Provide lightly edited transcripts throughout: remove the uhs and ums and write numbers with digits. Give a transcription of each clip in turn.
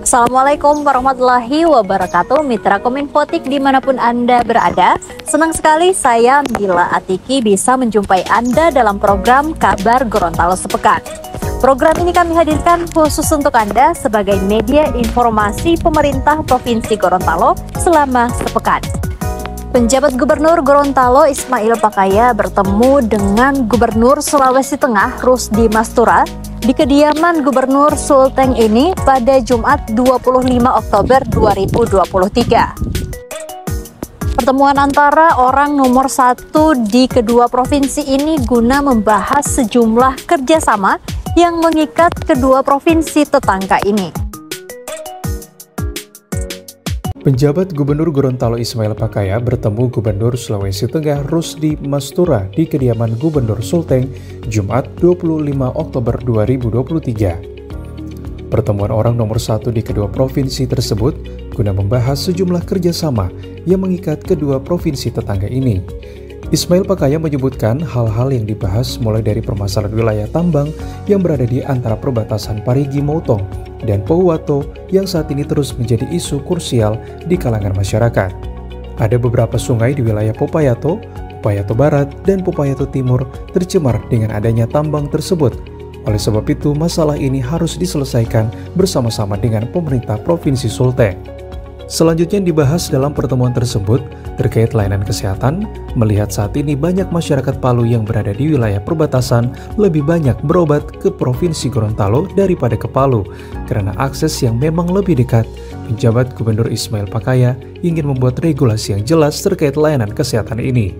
Assalamualaikum warahmatullahi wabarakatuh, Mitra Kominfotik dimanapun Anda berada. Senang sekali saya Mila Atiki bisa menjumpai Anda dalam program Kabar Gorontalo Sepekan. Program ini kami hadirkan khusus untuk Anda sebagai media informasi pemerintah Provinsi Gorontalo selama sepekan. Penjabat Gubernur Gorontalo Ismail Pakaya bertemu dengan Gubernur Sulawesi Tengah Rusdi Mastura di kediaman Gubernur Sulteng ini pada Jumat 25 Oktober 2023. Pertemuan antara orang nomor satu di kedua provinsi ini guna membahas sejumlah kerjasama yang mengikat kedua provinsi tetangga ini. Penjabat Gubernur Gorontalo Ismail Pakaya bertemu Gubernur Sulawesi Tengah Rusdi Mastura di kediaman Gubernur Sulteng Jumat 25 Oktober 2023. Pertemuan orang nomor satu di kedua provinsi tersebut guna membahas sejumlah kerjasama yang mengikat kedua provinsi tetangga ini. Ismail Pakaya menyebutkan hal-hal yang dibahas mulai dari permasalahan wilayah tambang yang berada di antara perbatasan Parigi Motong dan Pohuwato yang saat ini terus menjadi isu krusial di kalangan masyarakat. Ada beberapa sungai di wilayah Popayato, Popayato Barat, dan Popayato Timur tercemar dengan adanya tambang tersebut. Oleh sebab itu, masalah ini harus diselesaikan bersama-sama dengan pemerintah Provinsi Sulteng. Selanjutnya dibahas dalam pertemuan tersebut terkait layanan kesehatan, melihat saat ini banyak masyarakat Palu yang berada di wilayah perbatasan lebih banyak berobat ke Provinsi Gorontalo daripada ke Palu, karena akses yang memang lebih dekat. Penjabat Gubernur Ismail Pakaya ingin membuat regulasi yang jelas terkait layanan kesehatan ini.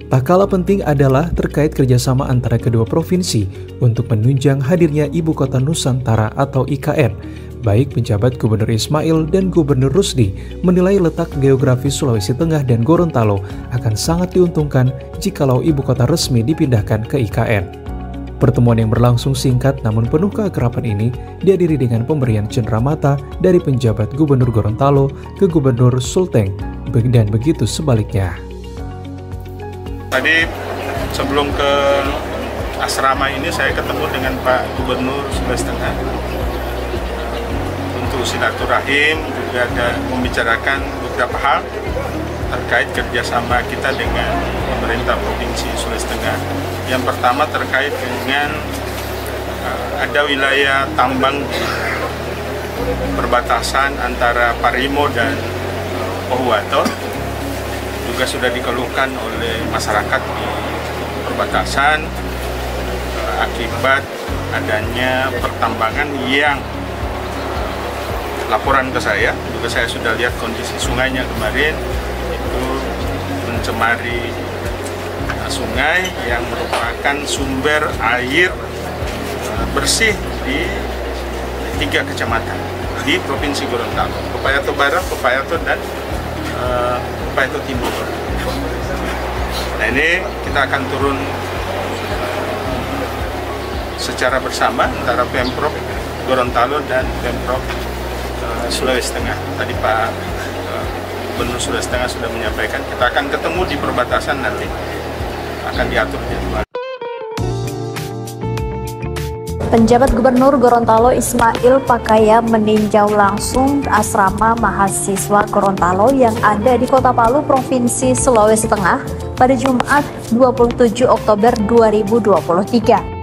Tak kalah penting adalah terkait kerjasama antara kedua provinsi untuk menunjang hadirnya Ibu Kota Nusantara atau IKN. Baik penjabat Gubernur Ismail dan Gubernur Rusdi menilai letak geografis Sulawesi Tengah dan Gorontalo akan sangat diuntungkan jikalau ibu kota resmi dipindahkan ke IKN. Pertemuan yang berlangsung singkat namun penuh keakraban ini dihadiri dengan pemberian cenderamata dari penjabat Gubernur Gorontalo ke Gubernur Sulteng dan begitu sebaliknya. Tadi sebelum ke asrama ini saya ketemu dengan Pak Gubernur Sulawesi Tengah untuk silaturahim, juga ada membicarakan beberapa hal terkait kerjasama kita dengan pemerintah Provinsi Sulawesi Tengah. Yang pertama terkait dengan ada wilayah tambang di perbatasan antara Parimo dan Pohuwato, juga sudah dikeluhkan oleh masyarakat di perbatasan akibat adanya pertambangan yang laporan ke saya, juga saya sudah lihat kondisi sungainya kemarin, itu mencemari sungai yang merupakan sumber air bersih di 3 kecamatan di Provinsi Gorontalo, Popayato Barat, Popayato, dan Popayato Timur. Nah, ini kita akan turun secara bersama antara Pemprov Gorontalo dan Pemprov Sulawesi Tengah. Tadi Pak Gubernur Sulawesi Tengah sudah menyampaikan kita akan ketemu di perbatasan, nanti akan diatur jadwal. Penjabat Gubernur Gorontalo Ismail Pakaya meninjau langsung asrama mahasiswa Gorontalo yang ada di Kota Palu, Provinsi Sulawesi Tengah pada Jumat 27 Oktober 2023.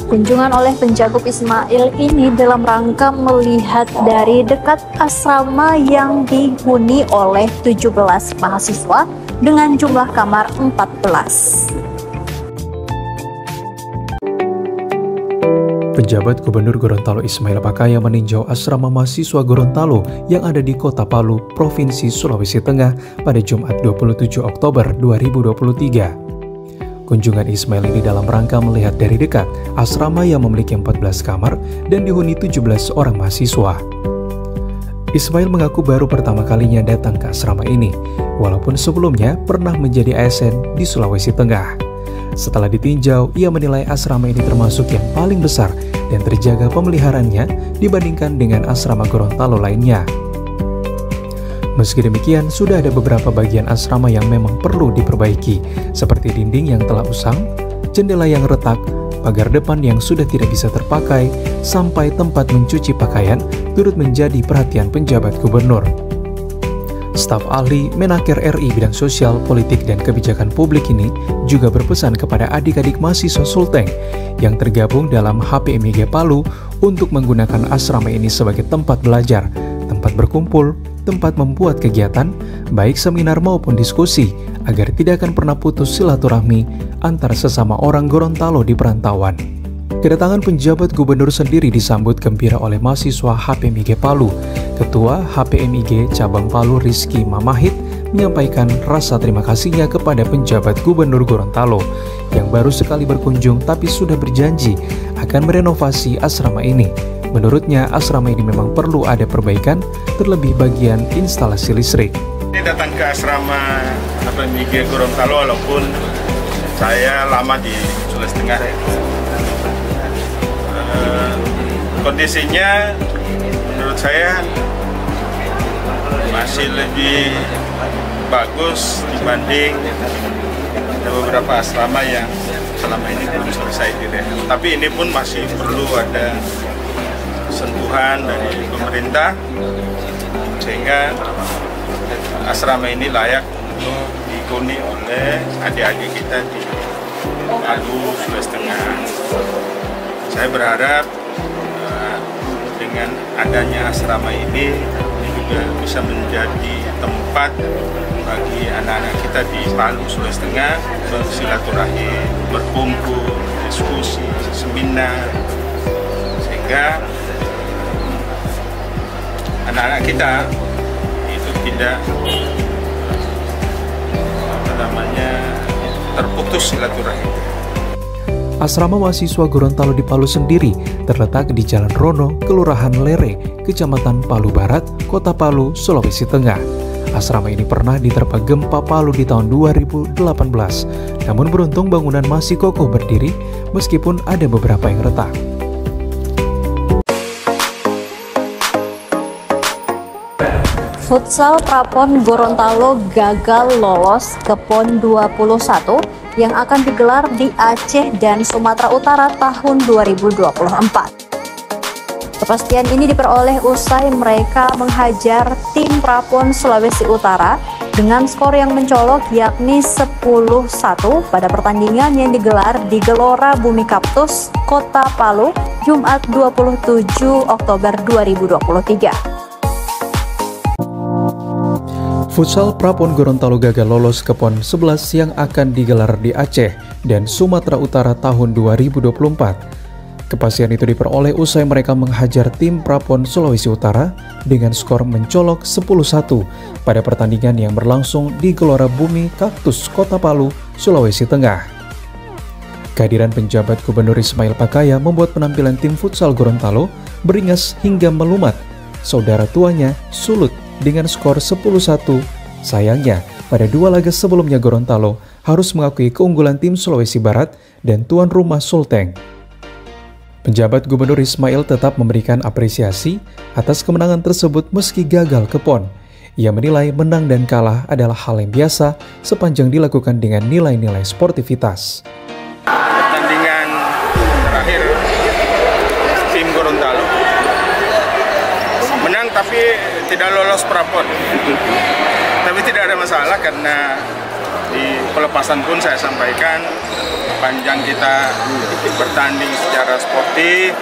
Kunjungan oleh penjabat Ismail ini dalam rangka melihat dari dekat asrama yang dihuni oleh 17 mahasiswa dengan jumlah kamar 14. Penjabat Gubernur Gorontalo Ismail Pakaya meninjau asrama mahasiswa Gorontalo yang ada di Kota Palu, Provinsi Sulawesi Tengah pada Jumat 27 Oktober 2023. Kunjungan Ismail ini dalam rangka melihat dari dekat asrama yang memiliki 14 kamar dan dihuni 17 orang mahasiswa. Ismail mengaku baru pertama kalinya datang ke asrama ini, walaupun sebelumnya pernah menjadi ASN di Sulawesi Tengah. Setelah ditinjau, ia menilai asrama ini termasuk yang paling besar dan terjaga pemeliharaannya dibandingkan dengan asrama Gorontalo lainnya. Meski demikian, sudah ada beberapa bagian asrama yang memang perlu diperbaiki, seperti dinding yang telah usang, jendela yang retak, pagar depan yang sudah tidak bisa terpakai, sampai tempat mencuci pakaian turut menjadi perhatian penjabat gubernur. Staf ahli Menaker RI bidang sosial, politik, dan kebijakan publik ini juga berpesan kepada adik-adik mahasiswa Sulteng yang tergabung dalam HPMIG Palu untuk menggunakan asrama ini sebagai tempat belajar, tempat berkumpul, tempat membuat kegiatan, baik seminar maupun diskusi, agar tidak akan pernah putus silaturahmi antar sesama orang Gorontalo di perantauan. Kedatangan penjabat gubernur sendiri disambut gembira oleh mahasiswa HPMIG Palu. Ketua HPMIG Cabang Palu Rizky Mamahit menyampaikan rasa terima kasihnya kepada penjabat gubernur Gorontalo yang baru sekali berkunjung tapi sudah berjanji akan merenovasi asrama ini. Menurutnya asrama ini memang perlu ada perbaikan, terlebih bagian instalasi listrik. Ini datang ke asrama HPMIG Gorontalo walaupun saya lama di Sulawesi Tengah. Kondisinya menurut saya masih lebih bagus dibanding ada beberapa asrama yang selama ini belum selesai direhab. Tapi ini pun masih perlu ada sentuhan dari pemerintah sehingga asrama ini layak untuk dihuni oleh adik-adik kita di Palu, Sulawesi Tengah. Saya berharap dengan adanya asrama ini juga bisa menjadi tempat bagi anak-anak kita di Palu, Sulawesi Tengah bersilaturahmi, berkumpul, diskusi, seminar, sehingga anak-anak kita itu tidak terputus silaturahmi. Asrama mahasiswa Gorontalo di Palu sendiri terletak di Jalan Rono, Kelurahan Lere, Kecamatan Palu Barat, Kota Palu, Sulawesi Tengah. Asrama ini pernah diterpa gempa Palu di tahun 2018, namun beruntung bangunan masih kokoh berdiri meskipun ada beberapa yang retak. Futsal Prapon Gorontalo gagal lolos ke PON 21 yang akan digelar di Aceh dan Sumatera Utara tahun 2024. Kepastian ini diperoleh usai mereka menghajar tim Prapon Sulawesi Utara dengan skor yang mencolok yakni 10-1 pada pertandingan yang digelar di Gelora Bumi Kaptus, Kota Palu, Jumat 27 Oktober 2023. Futsal Prapon Gorontalo gagal lolos ke PON 11 yang akan digelar di Aceh dan Sumatera Utara tahun 2024. Kepastian itu diperoleh usai mereka menghajar tim Prapon Sulawesi Utara dengan skor mencolok 10-1 pada pertandingan yang berlangsung di Gelora Bumi Kaktus, Kota Palu, Sulawesi Tengah. Kehadiran penjabat Gubernur Ismail Pakaya membuat penampilan tim futsal Gorontalo beringas hingga melumat. Saudara tuanya Sulut dengan skor 10-1. Sayangnya, pada dua laga sebelumnya Gorontalo harus mengakui keunggulan tim Sulawesi Barat dan tuan rumah Sulteng. Penjabat Gubernur Ismail tetap memberikan apresiasi atas kemenangan tersebut meski gagal ke PON. Ia menilai menang dan kalah adalah hal yang biasa sepanjang dilakukan dengan nilai-nilai sportivitas. Pertandingan terakhir tim Gorontalo menang tapi tidak lolos Prapon. Tapi tidak ada masalah karena di pelepasan pun saya sampaikan panjang kita bertanding secara sportif,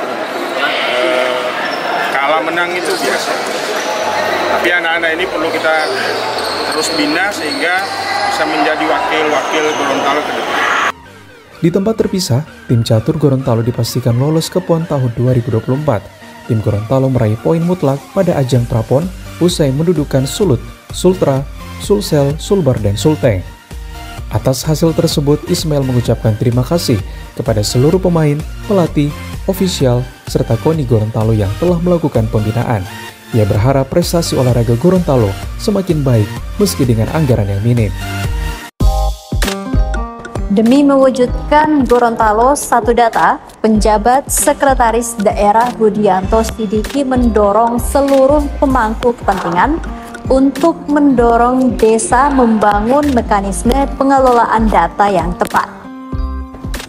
kalah menang itu biasa. Tapi anak-anak ini perlu kita terus bina sehingga bisa menjadi wakil-wakil Gorontalo ke depan. Di tempat terpisah, tim catur Gorontalo dipastikan lolos ke PON tahun 2024. Tim Gorontalo meraih poin mutlak pada ajang Prapon usai mendudukan Sulut, Sultra, Sulsel, Sulbar, dan Sulteng. Atas hasil tersebut, Ismail mengucapkan terima kasih kepada seluruh pemain, pelatih, ofisial, serta KONI Gorontalo yang telah melakukan pembinaan. Ia berharap prestasi olahraga Gorontalo semakin baik meski dengan anggaran yang minim. Demi mewujudkan Gorontalo satu data, penjabat Sekretaris Daerah Budianto Sidiki mendorong seluruh pemangku kepentingan untuk mendorong desa membangun mekanisme pengelolaan data yang tepat.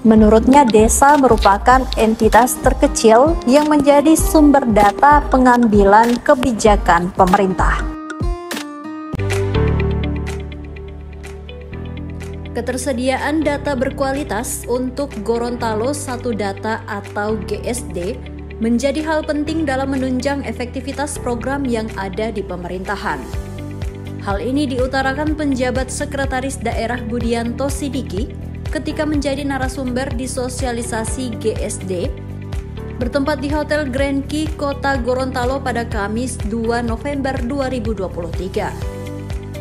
Menurutnya, desa merupakan entitas terkecil yang menjadi sumber data pengambilan kebijakan pemerintah. Ketersediaan data berkualitas untuk Gorontalo Satu Data atau GSD menjadi hal penting dalam menunjang efektivitas program yang ada di pemerintahan. Hal ini diutarakan penjabat Sekretaris Daerah Budianto Sidiki ketika menjadi narasumber di sosialisasi GSD bertempat di Hotel Grand Key Kota Gorontalo pada Kamis 2 November 2023.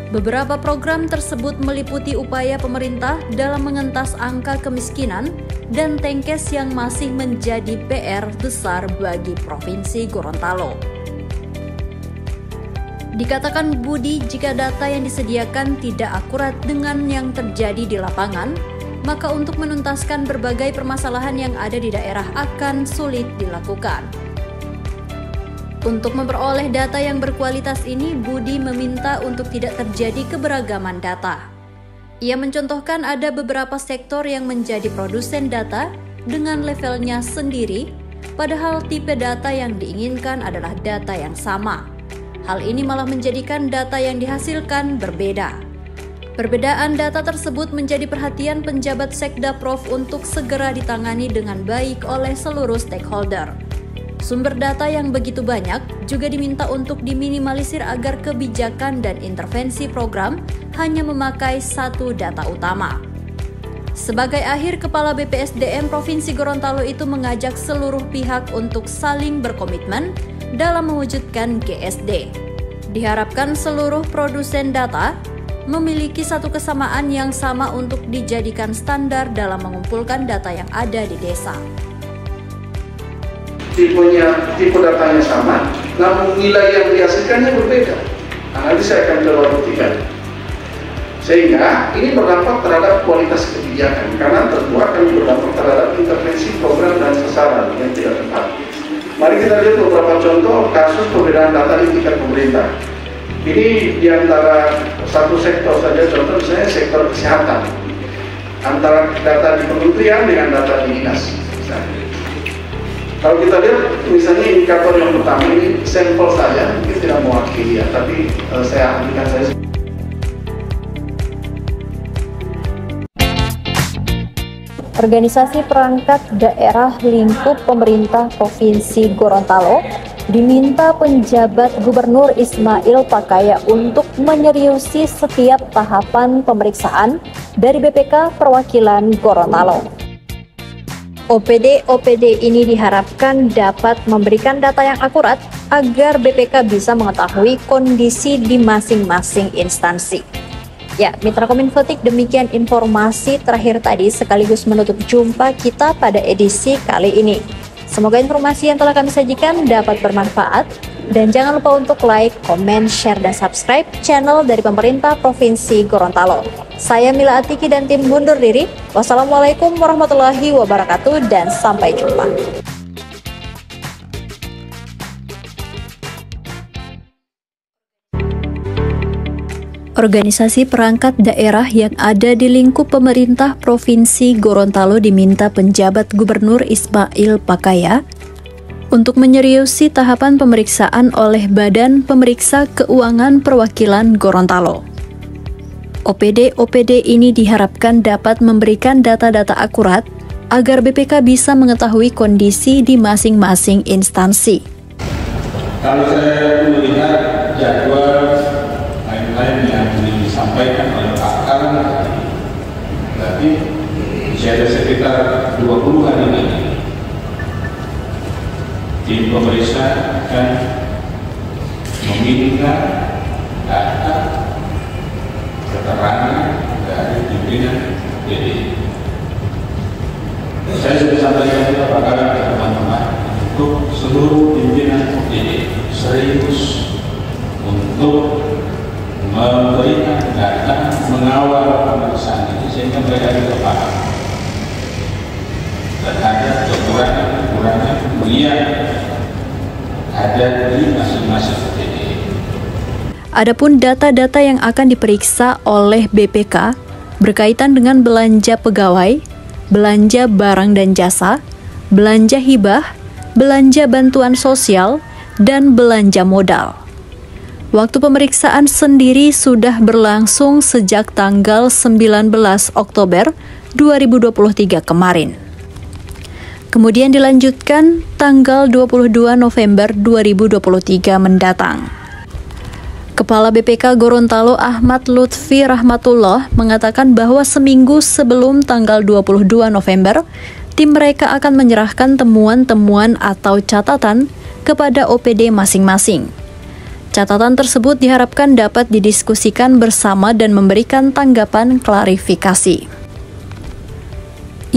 Beberapa program tersebut meliputi upaya pemerintah dalam mengentas angka kemiskinan dan tengkes yang masih menjadi PR besar bagi Provinsi Gorontalo. Dikatakan Budi, jika data yang disediakan tidak akurat dengan yang terjadi di lapangan, maka untuk menuntaskan berbagai permasalahan yang ada di daerah akan sulit dilakukan. Untuk memperoleh data yang berkualitas ini, Budi meminta untuk tidak terjadi keberagaman data. Ia mencontohkan ada beberapa sektor yang menjadi produsen data dengan levelnya sendiri, padahal tipe data yang diinginkan adalah data yang sama. Hal ini malah menjadikan data yang dihasilkan berbeda. Perbedaan data tersebut menjadi perhatian penjabat Sekda Prof untuk segera ditangani dengan baik oleh seluruh stakeholder. Sumber data yang begitu banyak juga diminta untuk diminimalisir agar kebijakan dan intervensi program hanya memakai satu data utama. Sebagai akhir, Kepala BPSDM Provinsi Gorontalo itu mengajak seluruh pihak untuk saling berkomitmen dalam mewujudkan GSD. Diharapkan seluruh produsen data memiliki satu kesamaan yang sama untuk dijadikan standar dalam mengumpulkan data yang ada di desa. Tipe datanya sama, namun nilai yang dihasilkannya berbeda. Nanti saya akan coba buktikan. Sehingga ini berdampak terhadap kualitas kebijakan, karena tentu akan berdampak terhadap intervensi program dan sasaran yang tidak tepat. Mari kita lihat beberapa contoh kasus perbedaan data di tingkat pemerintah. Ini diantara satu sektor saja, contoh misalnya sektor kesehatan, antara data di kementerian dengan data di dinas. Kalau kita lihat misalnya indikator yang pertama ini sampel saja, mungkin tidak mewakili ya, tapi saya ambilkan saja. Organisasi perangkat daerah lingkup pemerintah Provinsi Gorontalo diminta penjabat Gubernur Ismail Pakaya untuk menyeriusi setiap tahapan pemeriksaan dari BPK Perwakilan Gorontalo. OPD ini diharapkan dapat memberikan data yang akurat agar BPK bisa mengetahui kondisi di masing-masing instansi. Ya, Mitra Kominfotik, demikian informasi terakhir tadi sekaligus menutup jumpa kita pada edisi kali ini. Semoga informasi yang telah kami sajikan dapat bermanfaat dan jangan lupa untuk like, komen, share, dan subscribe channel dari pemerintah Provinsi Gorontalo. Saya Mila Atiki dan tim undur diri. Wassalamualaikum warahmatullahi wabarakatuh dan sampai jumpa. Organisasi perangkat daerah yang ada di lingkup pemerintah Provinsi Gorontalo diminta penjabat Gubernur Ismail Pakaya untuk menyeriusi tahapan pemeriksaan oleh Badan Pemeriksa Keuangan Perwakilan Gorontalo. OPD ini diharapkan dapat memberikan data-data akurat agar BPK bisa mengetahui kondisi di masing-masing instansi. Kalau saya melihat jadwal lain-lain yang disampaikan oleh pakar, berarti bisa ada sekitar 20 hari lagi tim pemeriksa akan meminta data keterangan dari pimpinan DPD. Saya sudah sampaikan kepada pakar dan teman-teman untuk seluruh pimpinan DPD serius untuk memberikan data mengawal pemeriksaan ini sehingga mereka juga paham terhadap kekurangan yang ada di masing-masing DPD. Adapun data-data yang akan diperiksa oleh BPK berkaitan dengan belanja pegawai, belanja barang dan jasa, belanja hibah, belanja bantuan sosial, dan belanja modal. Waktu pemeriksaan sendiri sudah berlangsung sejak tanggal 19 Oktober 2023 kemarin. Kemudian dilanjutkan tanggal 22 November 2023 mendatang. Kepala BPK Gorontalo Ahmad Lutfi Rahmatullah mengatakan bahwa seminggu sebelum tanggal 22 November, tim mereka akan menyerahkan temuan-temuan atau catatan kepada OPD masing-masing. Catatan tersebut diharapkan dapat didiskusikan bersama dan memberikan tanggapan klarifikasi.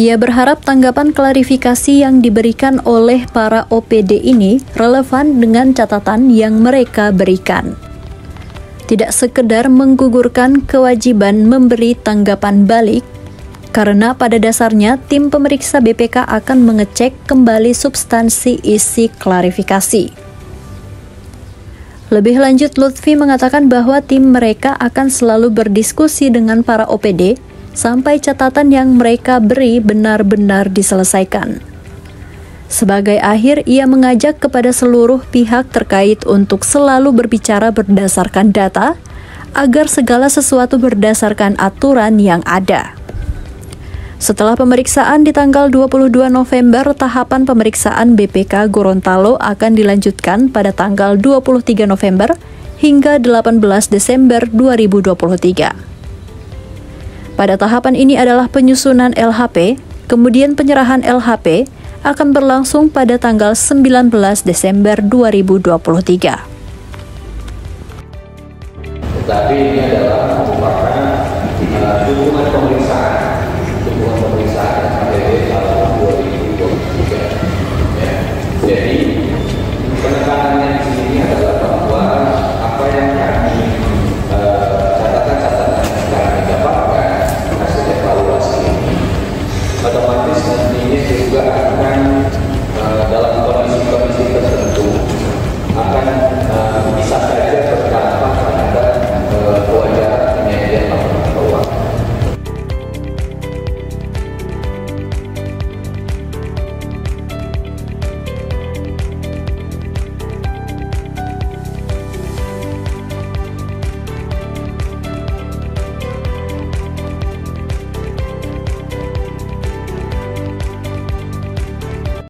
Ia berharap tanggapan klarifikasi yang diberikan oleh para OPD ini relevan dengan catatan yang mereka berikan. Tidak sekedar menggugurkan kewajiban memberi tanggapan balik, karena pada dasarnya tim pemeriksa BPK akan mengecek kembali substansi isi klarifikasi. Lebih lanjut, Lutfi mengatakan bahwa tim mereka akan selalu berdiskusi dengan para OPD sampai catatan yang mereka beri benar-benar diselesaikan. Sebagai akhir, ia mengajak kepada seluruh pihak terkait untuk selalu berbicara berdasarkan data, agar segala sesuatu berdasarkan aturan yang ada. Setelah pemeriksaan di tanggal 22 November, tahapan pemeriksaan BPK Gorontalo akan dilanjutkan pada tanggal 23 November hingga 18 Desember 2023. Pada tahapan ini adalah penyusunan LHP, kemudian penyerahan LHP akan berlangsung pada tanggal 19 Desember 2023. Tetapi ini adalah